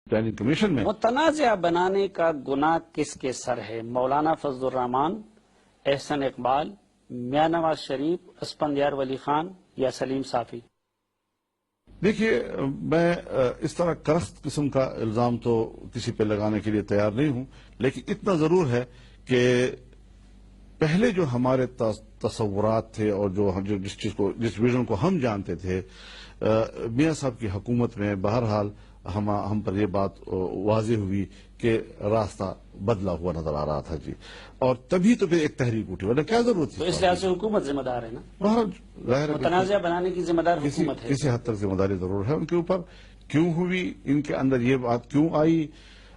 Planning commission میں متنازع بنانے کا گناہ کس کے سر ہے؟ مولانا فضل الرحمان، احسن اقبال، میاں نواز شریف، اسفندیار ولی خان یا سلیم صافی؟ دیکھیے، میں اس طرح کرخت قسم کا الزام تو کسی پہ لگانے کے لیے تیار نہیں ہوں، لیکن اتنا ضرور ہے کہ پہلے جو ہمارے تصورات تھے اور جس ویژن کو ہم جانتے تھے، میاں صاحب کی حکومت میں بہرحال ہم پر یہ بات واضح ہوئی کہ راستہ بدلا ہوا نظر آ رہا تھا جی، اور تبھی تو پھر ایک تحریک اٹھی، ورنہ کیا ضرورت تھی؟ تو اس لحاظ سے حکومت ذمہ دار ہے نا؟ بہرحال ظاہر ہے متنازع بنانے کی ذمہ دار حکومت ہے۔ کسی حد تک ذمہ داری ضرور ہے ان کے اوپر۔ کیوں ہوئی، ان کے اندر یہ بات کیوں آئی،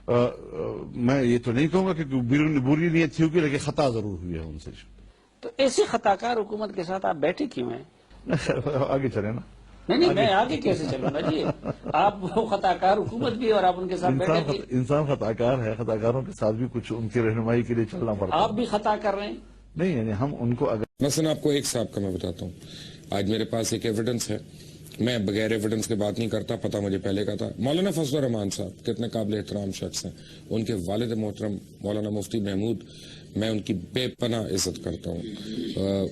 میں یہ تو نہیں کہوں گا کہ بری نیت تھی ہوگی، لیکن خطا ضرور ہوئی ہے ان سے۔ تو ایسی خطا کار حکومت کے ساتھ آپ بیٹھے کیوں ہیں؟ آگے چلے نا۔ نہیں، میں آگے کیسے چلوں گا جی؟ آپ وہ خطا کار حکومت بھی اور آپ ان کے ساتھ بیٹھے بھی۔ انسان خطا کار ہے، خطا کاروں کے ساتھ بھی کچھ ان کی رہنمائی کے لیے چلنا پڑتا ہے۔ آپ بھی خطا کر رہے ہیں؟ نہیں، یعنی ہم ان کو اگر مثلا آپ کو ایک صاحب کا میں بتاتا ہوں، آج میرے پاس ایک ایویڈنس ہے، میں بغیر ایویڈنس کے بات نہیں کرتا، پتہ مجھے پہلے کا تھا۔ مولانا فضل الرحمان صاحب کتنے قابل احترام شخص ہیں، ان کے والد محترم مولانا مفتی محمود، میں ان کی بے پناہ عزت کرتا ہوں۔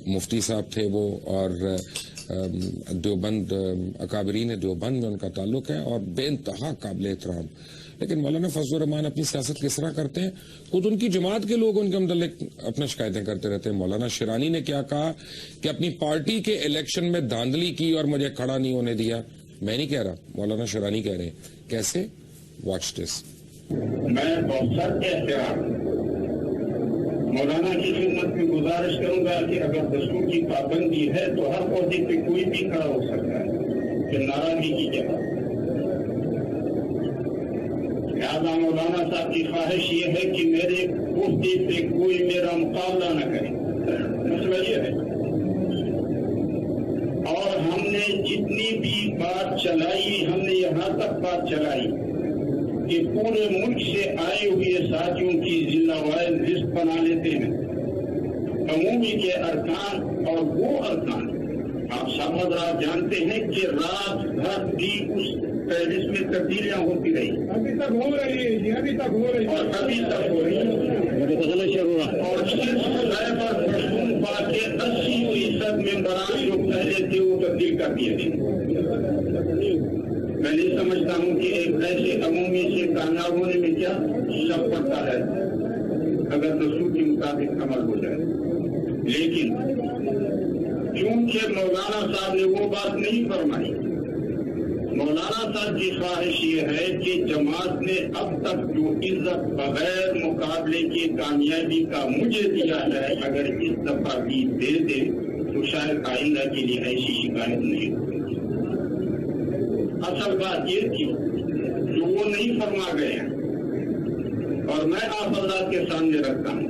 مفتی صاحب تھے وہ، اور دیوبند اکابرین دیوبند میں ان کا تعلق ہے اور بے انتہا قابل احترام۔ لیکن مولانا فضل الرحمان اپنی سیاست کس طرح کرتے ہیں؟ خود ان کی جماعت کے لوگ ان کے متعلق اپنا شکایتیں کرتے رہتے ہیں۔ مولانا شیرانی نے کیا کہا کہ اپنی پارٹی کے الیکشن میں دھاندلی کی اور مجھے کھڑا نہیں ہونے دیا۔ میں نہیں کہہ رہا، مولانا شیرانی کہہ رہے ہیں۔ کیسے؟ Watch this. میں بہت سخت احترام مولانا کی خدمت میں گزارش کروں گا کہ اگر دستور کی پابندی ہے تو ہر عہدے پہ کوئی بھی کھڑا ہو سکتا ہے کہ ناراضگی کی جگہ۔ لہٰذا مولانا صاحب کی خواہش یہ ہے کہ میرے عہدے پہ کوئی میرا مقابلہ نہ کرے، مسئلہ یہ ہے۔ اور ہم نے جتنی بھی بات چلائی، ہم نے یہاں تک بات چلائی کہ پورے ملک سے آئے ہوئے ساتھیوں کی ضلع وائز لسٹ بنا لیتے ہیں، عمومی کے ارکان، اور وہ ارکان آپ سب حضرات جانتے ہیں کہ رات بھر بھی اس فہرست میں تبدیلیاں ہوتی رہی، ابھی تک ہو رہی ہے، ابھی تک ہو رہی ہے، اور ابھی تک ہو رہی ہے۔ اور پر مشہور بات کے 80% ممبران جو پہلے تھے وہ تبدیل کر دیے تھے۔ میں نہیں سمجھتا ہوں کہ ایک ایسے عمومی سے کامیاب ہونے میں کیا شک پڑتا ہے اگر دستور کے مطابق عمل ہو جائے۔ لیکن چونکہ مولانا صاحب نے وہ بات نہیں فرمائی، مولانا صاحب کی خواہش یہ ہے کہ جماعت نے اب تک جو عزت بغیر مقابلے کی کامیابی کا مجھے دیا ہے، اگر اس دفعہ بھی دے دے تو شاید آئندہ کے لیے ایسی شکایت نہیں ہوگی۔ اصل بات یہ تھی جو وہ نہیں فرما گئے ہیں، اور میں آپ حضرات کے سامنے رکھتا ہوں۔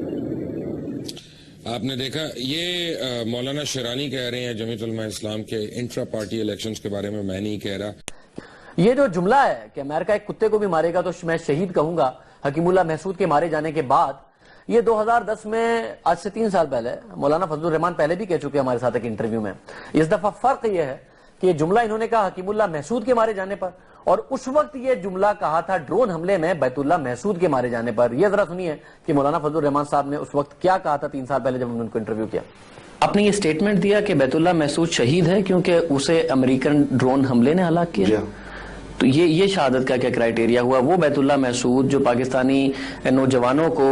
آپ نے دیکھا، یہ مولانا شیرانی کہہ رہے ہیں جمعیت علماء اسلام کے انٹرا پارٹی الیکشنز کے بارے میں نہیں کہہ رہا۔ یہ جو جملہ ہے کہ امریکہ ایک کتے کو بھی مارے گا تو میں شہید کہوں گا، حکیم اللہ محسود کے مارے جانے کے بعد، یہ 2010 میں، آج سے 3 سال پہلے مولانا فضل الرحمان پہلے بھی کہہ چکے ہمارے ساتھ ایک انٹرویو میں۔ اس دفعہ فرق یہ ہے کہ یہ جملہ انہوں نے کہا حکیم اللہ محسود کے مارے جانے پر، اور اس وقت یہ جملہ کہا تھا ڈرون حملے میں بیت اللہ محسود کے مارے جانے پر۔ یہ ذرا سنیے کہ مولانا فضل الرحمان صاحب نے اس وقت کیا کہا تھا 3 سال پہلے جب ہم نے ان کو انٹرویو کیا۔ آپ نے یہ سٹیٹمنٹ دیا کہ بیت اللہ محسود شہید ہے کیونکہ اسے امریکن ڈرون حملے نے ہلاک کیا، تو یہ شہادت کا کیا کرائیٹیریا ہوا؟ وہ بیت اللہ محسود جو پاکستانی نوجوانوں کو،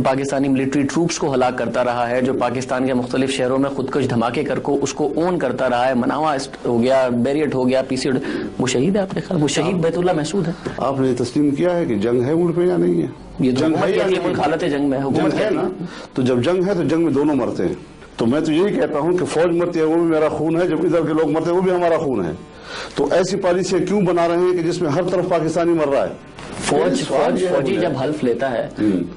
پاکستانی ملٹری ٹروپس کو ہلاک کرتا رہا ہے، جو پاکستان کے مختلف شہروں میں خودکش دھماکے کر کو اس کو اون کرتا رہا ہے، مناوا ہو گیا، بیریٹ ہو گیا، پی سی، وہ شہید ہے آپ نے خیال؟ وہ شہید بیت اللہ محسود ہے؟ آپ نے تسلیم کیا ہے کہ جنگ ہے ملک میں یا نہیں ہے؟ یہ جنگ ہے، ملک حالت جنگ میں، حکومت ہے نا؟ تو جب جنگ ہے تو جنگ میں دونوں مرتے ہیں۔ تو میں تو یہی کہتا ہوں کہ فوج مرتی ہے وہ بھی میرا خون ہے، جب ادھر کے لوگ مرتے ہیں وہ بھی ہمارا خون ہے۔ تو ایسی پالیسیاں کیوں بنا رہے ہیں کہ جس میں ہر طرف پاکستانی مر رہا ہے؟ فوجی جب حلف لیتا ہے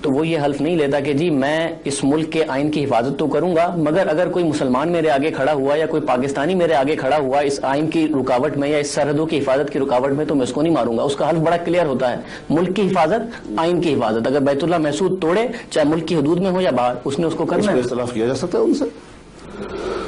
تو وہ یہ حلف نہیں لیتا کہ جی میں اس ملک کے آئین کی حفاظت تو کروں گا، مگر اگر کوئی مسلمان میرے آگے کھڑا ہوا یا کوئی پاکستانی میرے آگے کھڑا ہوا اس آئین کی رکاوٹ میں یا اس سرحدوں کی حفاظت کی رکاوٹ میں تو میں اس کو نہیں ماروں گا۔ اس کا حلف بڑا کلیئر ہوتا ہے، ملک کی حفاظت، آئین کی حفاظت۔ اگر بیت اللہ محسود توڑے، چاہے ملک کی حدود میں ہو یا باہر، اس نے اس کو کرنا ہے۔ اختلاف کیا جا سکتا ہے ان سے،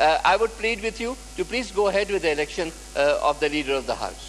I would plead with you to please go ahead with the election of the leader of the house.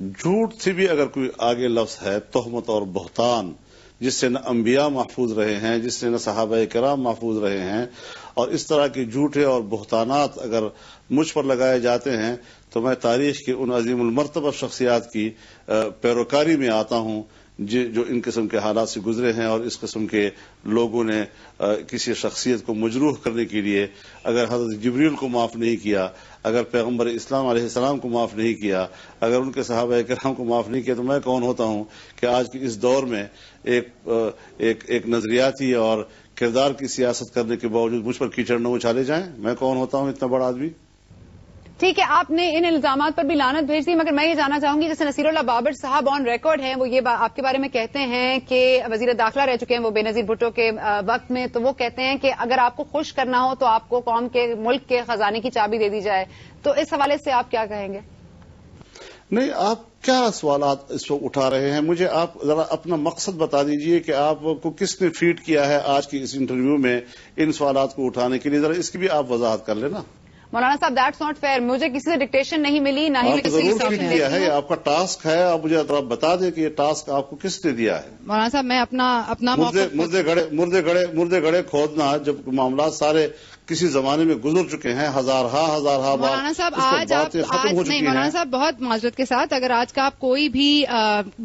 جھوٹ سے بھی اگر کوئی آگے لفظ ہے تہمت اور بہتان، جس سے نہ انبیاء محفوظ رہے ہیں، جس سے نہ صحابہ کرام محفوظ رہے ہیں، اور اس طرح کے جھوٹے اور بہتانات اگر مجھ پر لگائے جاتے ہیں تو میں تاریخ کے ان عظیم المرتبہ شخصیات کی پیروکاری میں آتا ہوں جو ان قسم کے حالات سے گزرے ہیں، اور اس قسم کے لوگوں نے کسی شخصیت کو مجروح کرنے کے لیے اگر حضرت جبریل کو معاف نہیں کیا، اگر پیغمبر اسلام علیہ السلام کو معاف نہیں کیا، اگر ان کے صحابہ کرام کو معاف نہیں کیا، تو میں کون ہوتا ہوں کہ آج کے اس دور میں ایک نظریاتی اور کردار کی سیاست کرنے کے باوجود مجھ پر کیچڑ نہ اچھالے جائیں؟ میں کون ہوتا ہوں اتنا بڑا آدمی؟ ٹھیک ہے، آپ نے ان الزامات پر بھی لعنت بھیج دی، مگر میں یہ جاننا چاہوں گی جیسے نصیر اللہ بابر صاحب آن ریکارڈ ہیں، وہ یہ آپ کے بارے میں کہتے ہیں کہ وزیر داخلہ رہ چکے ہیں وہ بے نظیر بھٹو کے وقت میں، تو وہ کہتے ہیں کہ اگر آپ کو خوش کرنا ہو تو آپ کو قوم کے ملک کے خزانے کی چابی دے دی جائے، تو اس حوالے سے آپ کیا کہیں گے؟ نہیں، آپ کیا سوالات اس وقت اٹھا رہے ہیں؟ مجھے آپ ذرا اپنا مقصد بتا دیجئے کہ آپ کو کس نے فیڈ کیا ہے آج کی اس انٹرویو میں ان سوالات کو اٹھانے کے لیے، ذرا اس کی بھی آپ وضاحت کر لینا۔ مولانا صاحب دیٹس ناٹ فیئر، مجھے کسی سے ڈکٹیشن نہیں ملی، نہ ہی ضرور فیڈ کیا ہے، آپ کا ٹاسک ہے، آپ مجھے ذرا بتا دیں کہ یہ ٹاسک آپ کو کس نے دیا ہے۔ مولانا صاحب میں اپنا مردے گڑے کھودنا، جب معاملات سارے کسی زمانے میں گزر چکے ہیں، ہزارہا بار، مولانا صاحب آج نہیں، مولانا صاحب بہت معذرت کے ساتھ، اگر آج کا آپ کوئی بھی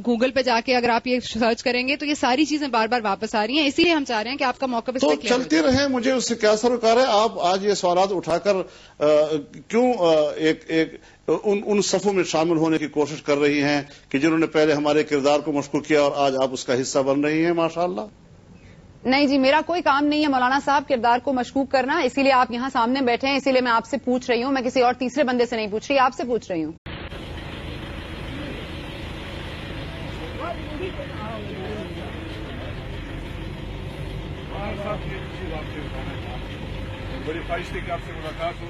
گوگل پہ جا کے اگر آپ یہ سرچ کریں گے تو یہ ساری چیزیں بار بار واپس آ رہی ہیں، اسی لیے ہم چاہ رہے ہیں کہ آپ کا موقف تو چلتے رہیں، مجھے اس سے کیا سروکار ہے؟ آپ آج یہ سوالات اٹھا کر کیوں ان صفوں میں شامل ہونے کی کوشش کر رہی ہیں کہ جنہوں نے پہلے ہمارے کردار کو مشکوک کیا اور آج آپ اس کا حصہ بن رہی ہیں؟ ماشاءاللہ۔ نہیں جی، میرا کوئی کام نہیں ہے مولانا صاحب کردار کو مشکوک کرنا، اسی لیے آپ یہاں سامنے بیٹھے ہیں، اسی لیے میں آپ سے پوچھ رہی ہوں، میں کسی اور تیسرے بندے سے نہیں پوچھ رہی، آپ سے پوچھ رہی ہوں۔ بڑی خواہش تھی کہ آپ سے ملاقات ہو۔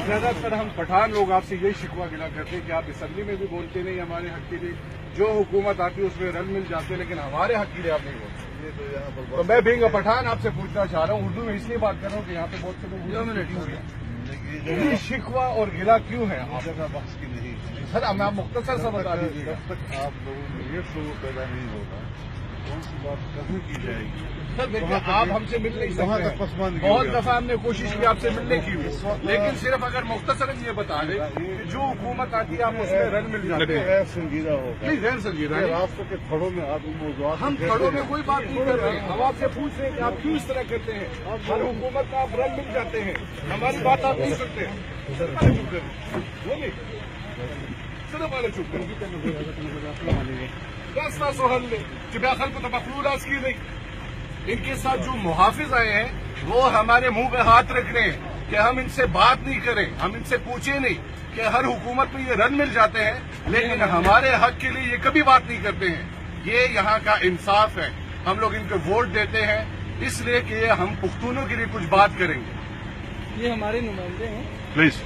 زیادہ تر ہم پٹھان لوگ آپ سے یہی شکوہ گلا کرتے ہیں کہ آپ اسمبلی میں بھی بولتے نہیں ہمارے حق کے لیے، جو حکومت آتی ہے اس میں رن مل جاتے ہیں، لیکن ہمارے حق کے لیے آپ نہیں بولتے۔ تو میں بینگ پٹھان آپ سے پوچھنا چاہ رہا ہوں، اردو میں اس لیے بات کر رہا ہوں کہ یہاں پہ بہت سے لوگ یہ شکوہ اور گلا کیوں ہے بخش کی نہیں؟ سر آپ مختصر سا بتا دیجیے، آپ لوگوں میں یہ شعور پیدا نہیں ہوگا کون سی بات کبھی کی جائے گی؟ سر دیکھیے، آپ ہم سے مل نہیں سکتے، بہت دفعہ ہم نے کوشش کی آپ سے ملنے کی، لیکن صرف اگر مختصراً یہ بتا دیں کہ جو حکومت آتی ہے آپ اس میں رن مل جاتے ہیں، غیر سنجیدہ ہوگا۔ نہیں غیر سنجیدہ نہیں، راستوں کے کھڑوں میں آپ موضوعات، ہم کھڑوں میں کوئی بات نہیں کر رہے ہیں، ہم آپ سے پوچھ رہے ہیں کہ آپ کیوں اس طرح کرتے ہیں؟ ہر حکومت کا آپ رن مل جاتے ہیں، ہماری بات آپ نہیں کرتے ہیں، چپ کریں، وہ نہیں صرف والے چپ کریں، راستہ سہل لے کہ داخل کو تبخلو راز کی نہیں۔ ان کے ساتھ جو محافظ آئے ہیں وہ ہمارے منہ پہ ہاتھ رکھ رہے ہیں کہ ہم ان سے بات نہیں کریں، ہم ان سے پوچھیں نہیں کہ ہر حکومت میں یہ رن مل جاتے ہیں لیکن ہمارے حق کے لیے یہ کبھی بات نہیں کرتے ہیں۔ یہ یہاں کا انصاف ہے، ہم لوگ ان کو ووٹ دیتے ہیں اس لیے کہ ہم پختونوں کے لیے کچھ بات کریں گے۔ یہ ہمارے نمائندے ہیں، پلیز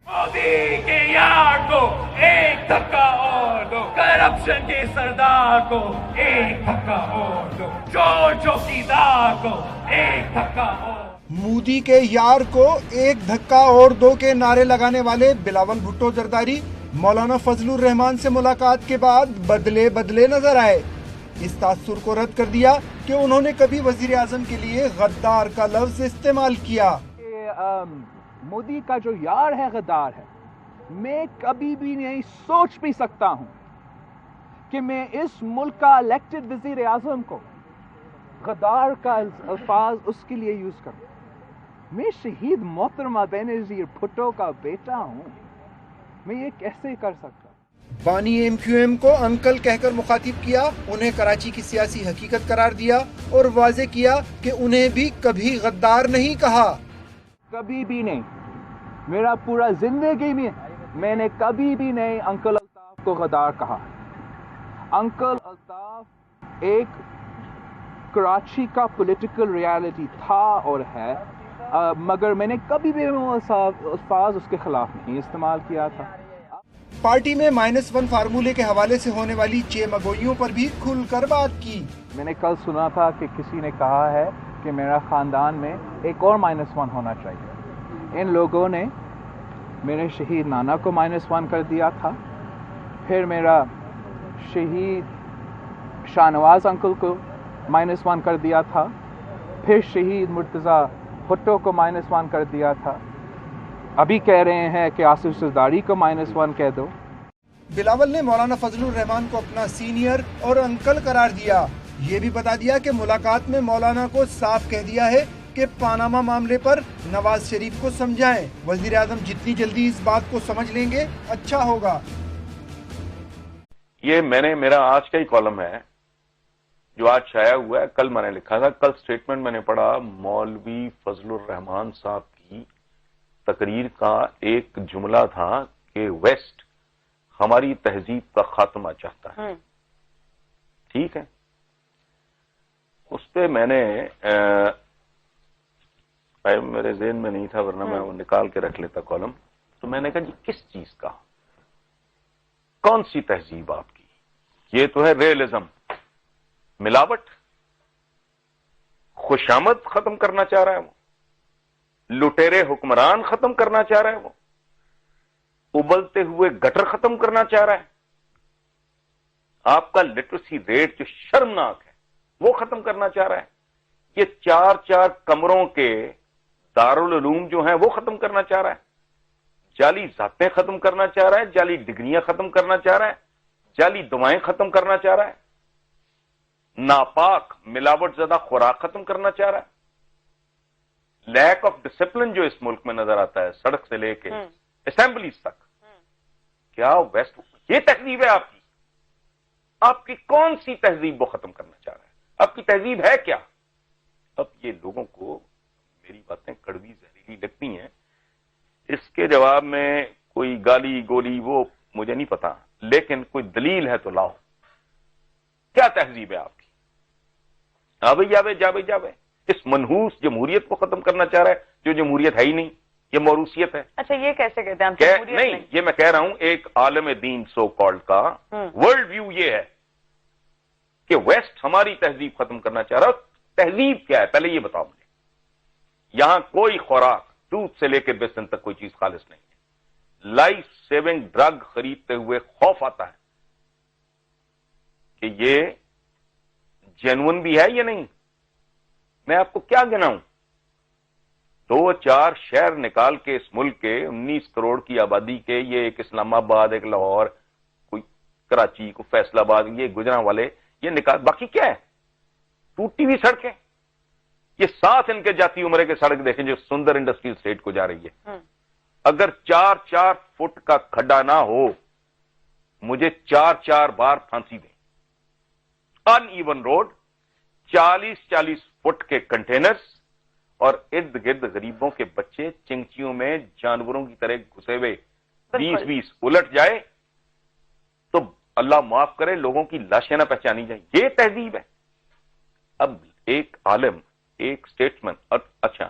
مودی کے یار کو ایک دھکا اور دو، کرپشن کے سردار کو ایک دھکا اور دو، چور چوکیدار کو ایک دھکا اور۔ مودی کے یار کو ایک دھکا اور دو کے نعرے لگانے والے بلاول بھٹو زرداری مولانا فضل الرحمان سے ملاقات کے بعد بدلے نظر آئے۔ اس تاثر کو رد کر دیا کہ انہوں نے کبھی وزیر اعظم کے لیے غدار کا لفظ استعمال کیا۔ مودی کا جو یار ہے غدار ہے، میں کبھی بھی نہیں سوچ بھی سکتا ہوں کہ میں اس ملک کا الیکٹڈ وزیر اعظم کو غدار کا الفاظ اس کے لیے یوز کروں۔ میں شہید محترمہ بینظیر بھٹو کا بیٹا ہوں، میں یہ کیسے کر سکتا؟ بانی ایم کیو ایم کو انکل کہہ کر مخاطب کیا، انہیں کراچی کی سیاسی حقیقت قرار دیا اور واضح کیا کہ انہیں بھی کبھی غدار نہیں کہا۔ کبھی بھی نہیں، میرا پورا زندگی میں نے کبھی بھی نہیں انکل الطاف کو غدار کہا۔ انکل الطاف ایک کراچی کا پولیٹیکل ریالٹی تھا اور ہے، مگر میں نے کبھی بھی الفاظ اس کے خلاف نہیں استعمال کیا تھا۔ پارٹی میں -1 فارمولے کے حوالے سے ہونے والی چیمگوئیوں پر بھی کھل کر بات کی۔ میں نے کل سنا تھا کہ کسی نے کہا ہے کہ میرا خاندان میں ایک اور -1 ہونا چاہیے۔ ان لوگوں نے میرے شہید نانا کو -1 کر دیا تھا، پھر میرا شہید شاہ نواز انکل کو -1 کر دیا تھا، پھر شہید مرتضی بھٹو کو -1 کر دیا تھا، ابھی کہہ رہے ہیں کہ آصف زرداری کو -1 کہہ دو۔ بلاول نے مولانا فضل الرحمان کو اپنا سینئر اور انکل قرار دیا، یہ بھی بتا دیا کہ ملاقات میں مولانا کو صاف کہہ دیا ہے کہ پاناما معاملے پر نواز شریف کو سمجھائیں، وزیر اعظم جتنی جلدی اس بات کو سمجھ لیں گے اچھا ہوگا۔ یہ میرا آج کا ہی کالم ہے جو آج شائع ہوا ہے، کل میں نے لکھا تھا، کل سٹیٹمنٹ میں نے پڑھا مولوی فضل الرحمان صاحب کی تقریر کا ایک جملہ تھا کہ ویسٹ ہماری تہذیب کا خاتمہ چاہتا ہے، ٹھیک ہے، اس پہ میں نے میرے ذہن میں نہیں تھا ورنہ میں وہ نکال کے رکھ لیتا کالم، تو میں نے کہا جی کس چیز کا، کون سی تہذیب آپ کی؟ یہ تو ہے ریئلزم، ملاوٹ، خوشامد ختم کرنا چاہ رہا ہے وہ، لٹیرے حکمران ختم کرنا چاہ رہا ہے وہ، ابلتے ہوئے گٹر ختم کرنا چاہ رہا ہے، آپ کا لٹریسی ریٹ جو شرمناک ہے وہ ختم کرنا چاہ رہا ہے، یہ 4 کمروں کے دارالعلوم جو ہیں وہ ختم کرنا چاہ رہا ہے، جعلی ذاتیں ختم کرنا چاہ رہا ہے، جعلی ڈگریاں ختم کرنا چاہ رہا ہے، جعلی دعائیں ختم کرنا چاہ رہا ہے، ناپاک ملاوٹ زدہ خوراک ختم کرنا چاہ رہا ہے، لیک آف ڈسپلن جو اس ملک میں نظر آتا ہے سڑک سے لے کے اسمبلیز تک، کیا ویسٹ یہ تہذیب ہے آپ کی؟ آپ کی کون سی تہذیب وہ ختم کرنا چاہ رہا ہے؟ آپ کی تہذیب ہے کیا؟ اب یہ لوگوں کو میری باتیں کڑوی زہریلی لگتی ہیں، اس کے جواب میں کوئی گالی گولی وہ مجھے نہیں پتا، لیکن کوئی دلیل ہے تو لاؤ، کیا تہذیب ہے آپ کی؟ جاوے اس منحوس جمہوریت کو ختم کرنا چاہ رہا ہے جو جمہوریت ہے ہی نہیں، یہ موروثیت ہے۔ اچھا یہ کیسے کہتے ہیں؟ نہیں، یہ میں کہہ رہا ہوں ایک عالم دین سو کالڈ کا ورلڈ ویو یہ ہے کہ ویسٹ ہماری تہذیب ختم کرنا چاہ رہا ہے۔ تہذیب کیا ہے پہلے یہ بتاؤ مجھے۔ یہاں کوئی خوراک دودھ سے لے کے بیسن تک کوئی چیز خالص نہیں ہے، لائف سیونگ ڈرگ خریدتے ہوئے خوف آتا ہے کہ یہ جینون بھی ہے یا نہیں۔ میں آپ کو کیا گناؤں، 2-4 شہر نکال کے اس ملک کے 19 کروڑ کی آبادی کے، یہ ایک اسلام آباد، ایک لاہور، کوئی کراچی، کوئی فیصل آباد، یہ گجراں والے، یہ نکال، باقی کیا ہے؟ ٹوٹی ہوئی سڑکیں، یہ 7 ان کے جاتی عمرے کے سڑک دیکھیں جو سندر انڈسٹریل اسٹیٹ کو جا رہی ہے، اگر 4 فٹ کا کھڈا نہ ہو مجھے 4 بار پھانسی دیں۔ ان ایون روڈ، 40 فٹ کے کنٹینرز، اور ارد گرد غریبوں کے بچے چنگچیوں میں جانوروں کی طرح گھسے ہوئے، 20 الٹ جائے تو اللہ معاف کرے لوگوں کی لاشیں نہ پہچانی جائیں، یہ تہذیب ہے۔ اب ایک عالم، ایک سٹیٹسمین، اچھا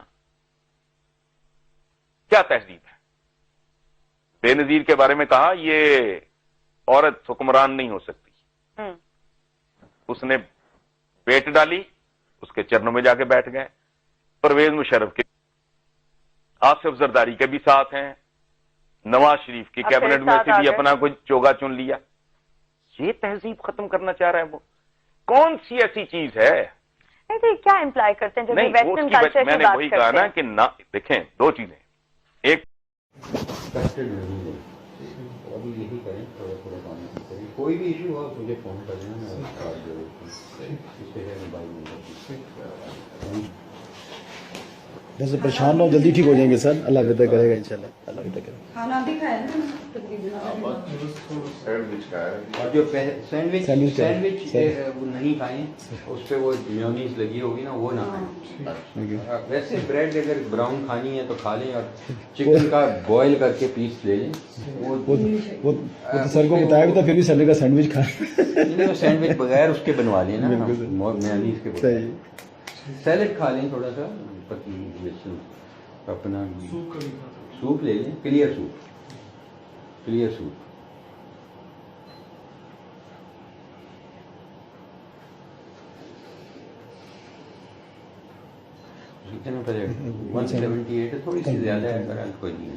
کیا تہذیب ہے؟ بے نظیر کے بارے میں کہا یہ عورت حکمران نہیں ہو سکتی، اس نے بیٹ ڈالی، اس کے چرنوں میں جا کے بیٹھ گئے۔ پرویز مشرف کے، آصف زرداری کے بھی ساتھ ہیں، نواز شریف کی کیبنٹ میں سے بھی اپنا کوئی چوگا چن لیا۔ یہ تہذیب ختم کرنا چاہ رہا ہے وہ؟ کون سی ایسی چیز ہے؟ نہیں کیا امپلائی کرتے ہیں جب ویسٹرن کلچر میں نے وہی کہا نا کہ دیکھیں 2 چیزیں، ایک ابھی یہی کریں، تھوڑا کام کریں، کوئی بھی ایشو ہو مجھے فون کر دینا، ویسے پریشان نہ ہو، جلدی ٹھیک ہو جائیں گے سر، اللہ بہتر کرے گا انشاءاللہ، اللہ بہتر کرے گا۔ کھانا بھی کھایا نا جو سینڈوچ وہ نہیں کھائیں، اس پہ وہ میونیز لگی ہوگی نا وہ نہ کھائیں۔ ویسے بریڈ اگر براؤن کھانی ہے تو کھا لیں، اور چکن کا بوائل کر کے پیس لے لیں۔ وہ سر کو بتایا بھی تھا، پھر بھی سر کا سینڈوچ کھائیں، سینڈوچ بغیر اس کے بنوا لیں نا میونیز کے، سیلڈ کھا لیں تھوڑا سا، اپنا سوپ لے لیں، کلیئر سوپ۔ کتنے پہلے 178 ہے، تھوڑی سی زیادہ ہے، کوئی نہیں۔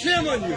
shame on you,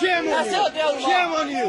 shame on you,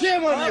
shame on you,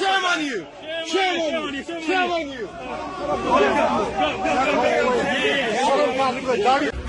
shame on you, shame on you, shame on you।